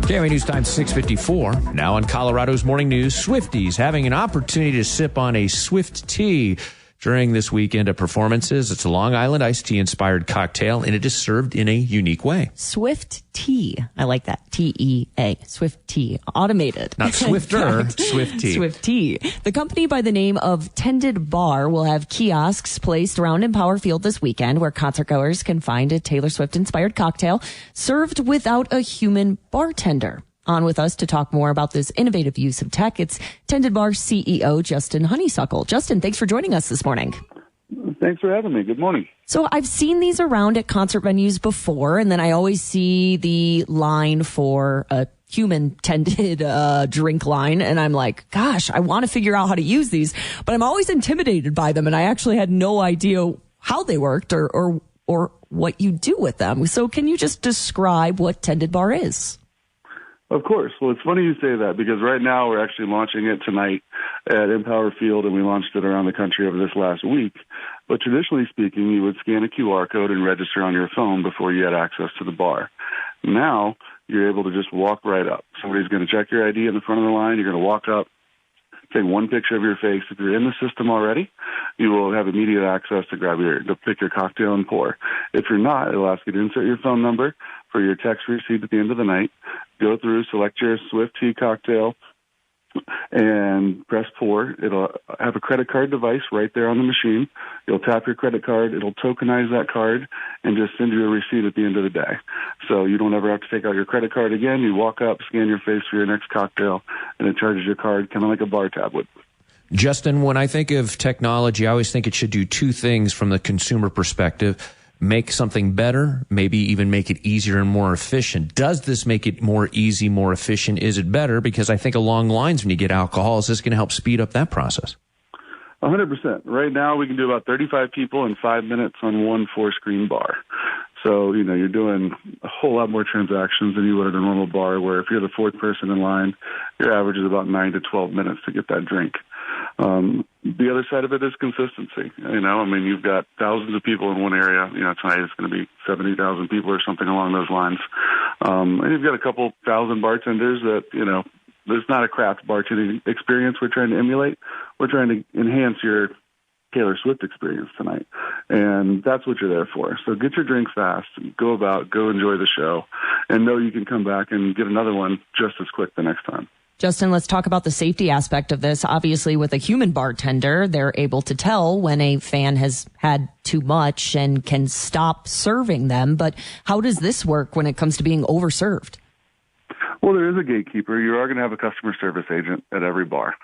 KOA News Time 6:54. Now on Colorado's Morning News, Swifties having an opportunity to sip on a Swift tea during this weekend of performances. It's a Long Island iced tea inspired cocktail, and it is served in a unique way. Swift tea. I like that. T-E-A. Swift tea. Automated. Not Swifter, Swift tea. Swift tea. The company by the name of Tended Bar will have kiosks placed around Empower Field this weekend where concertgoers can find a Taylor Swift inspired cocktail served without a human bartender. On with us to talk more about this innovative use of tech, it's Tended Bar CEO Justin Honeysuckle. Justin, thanks for joining us this morning. Thanks for having me. Good morning. So I've seen these around at concert venues before, and then I always see the line for a human-tended drink line, and I'm like, gosh, I want to figure out how to use these, but I'm always intimidated by them, and I actually had no idea how they worked or what you do with them. So can you just describe what Tended Bar is? Of course. Well, it's funny you say that because right now we're actually launching it tonight at Empower Field, and we launched it around the country over this last week. But traditionally speaking, you would scan a QR code and register on your phone before you had access to the bar. Now you're able to just walk right up. Somebody's going to check your ID in the front of the line. You're going to walk up, take one picture of your face. If you're in the system already, you will have immediate access to to pick your cocktail and pour. If you're not, it'll ask you to insert your phone number for your text receipt at the end of the night. Go through, select your Swift tea cocktail, and press pour. It'll have a credit card device right there on the machine. You'll tap your credit card. It'll tokenize that card and just send you a receipt at the end of the day. So you don't ever have to take out your credit card again. You walk up, scan your face for your next cocktail, and it charges your card kind of like a bar tab would. Justin, when I think of technology, I always think it should do two things from the consumer perspective. Make something better, maybe even make it easier and more efficient. Does this make it more easy, more efficient? Is it better? Because I think along lines when you get alcohol, is this going to help speed up that process? 100%. Right now we can do about 35 people in 5 minutes on one 4-screen bar. So, you're doing a whole lot more transactions than you would at a normal bar where if you're the fourth person in line, your average is about 9 to 12 minutes to get that drink. The other side of it is consistency. You've got thousands of people in one area. Tonight it's going to be 70,000 people or something along those lines. And you've got a couple thousand bartenders that, there's not a craft bartending experience we're trying to emulate. We're trying to enhance your Taylor Swift experience tonight. And that's what you're there for. So get your drink fast, go enjoy the show, and know you can come back and get another one just as quick the next time. Justin, let's talk about the safety aspect of this. Obviously, with a human bartender, they're able to tell when a fan has had too much and can stop serving them. But how does this work when it comes to being overserved? Well, there is a gatekeeper. You are going to have a customer service agent at every bar.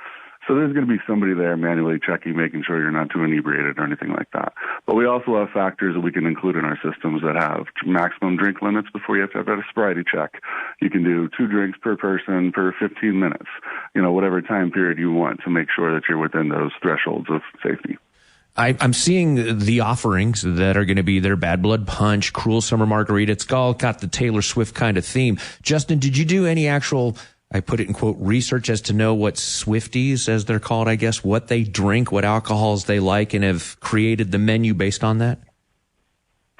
So there's going to be somebody there manually checking, making sure you're not too inebriated or anything like that. But we also have factors that we can include in our systems that have maximum drink limits before you have to have a sobriety check. You can do 2 drinks per person per 15 minutes, whatever time period you want to make sure that you're within those thresholds of safety. I'm seeing the offerings that are going to be there. Bad Blood Punch, Cruel Summer Margarita. It's all got the Taylor Swift kind of theme. Justin, did you do any actual, I put it in quote, research as to know what Swifties, as they're called, I guess, what they drink, what alcohols they like, and have created the menu based on that?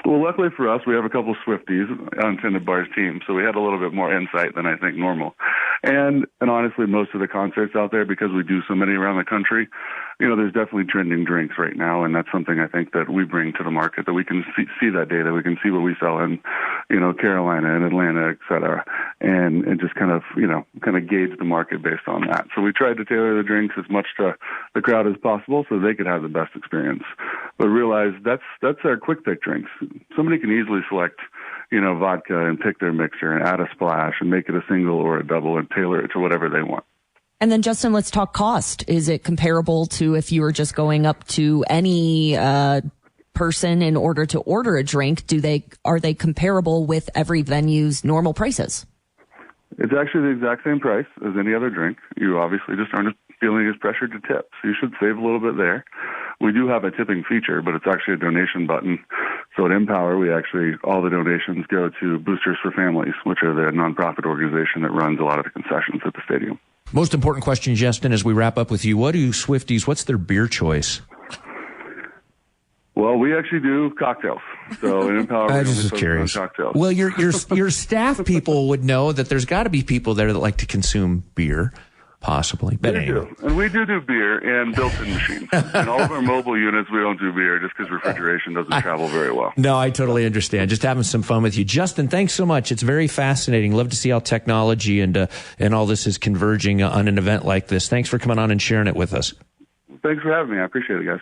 Well, luckily for us, we have a couple of Swifties on Tended Bar's team, so we had a little bit more insight than I think normal. And honestly, most of the concerts out there, because we do so many around the country, there's definitely trending drinks right now, and that's something I think that we bring to the market, that we can see that data. We can see what we sell in, Carolina and Atlanta, et cetera, and just kind of gauge the market based on that. So we tried to tailor the drinks as much to the crowd as possible so they could have the best experience. But realize that's our quick pick drinks. Somebody can easily select, vodka and pick their mixer and add a splash and make it a single or a double and tailor it to whatever they want. And then, Justin, let's talk cost. Is it comparable to if you were just going up to any person in order to order a drink? Are they comparable with every venue's normal prices? It's actually the exact same price as any other drink. You obviously just aren't feeling as pressured to tip, so you should save a little bit there. We do have a tipping feature, but it's actually a donation button. So at Empower, all the donations go to Boosters for Families, which are the nonprofit organization that runs a lot of the concessions at the stadium. Most important question, Justin, as we wrap up with you, what's their beer choice? Well, we actually do cocktails. So in Empower, I we just only was focus curious. on cocktails. Well, your staff people would know that there's got to be people there that like to consume beer, possibly. But We anyway. do. And we do beer and built-in machines. In all of our mobile units, we don't do beer just because refrigeration doesn't travel very well. No, I totally understand. Just having some fun with you. Justin, thanks so much. It's very fascinating. Love to see how technology and all this is converging on an event like this. Thanks for coming on and sharing it with us. Thanks for having me. I appreciate it, guys.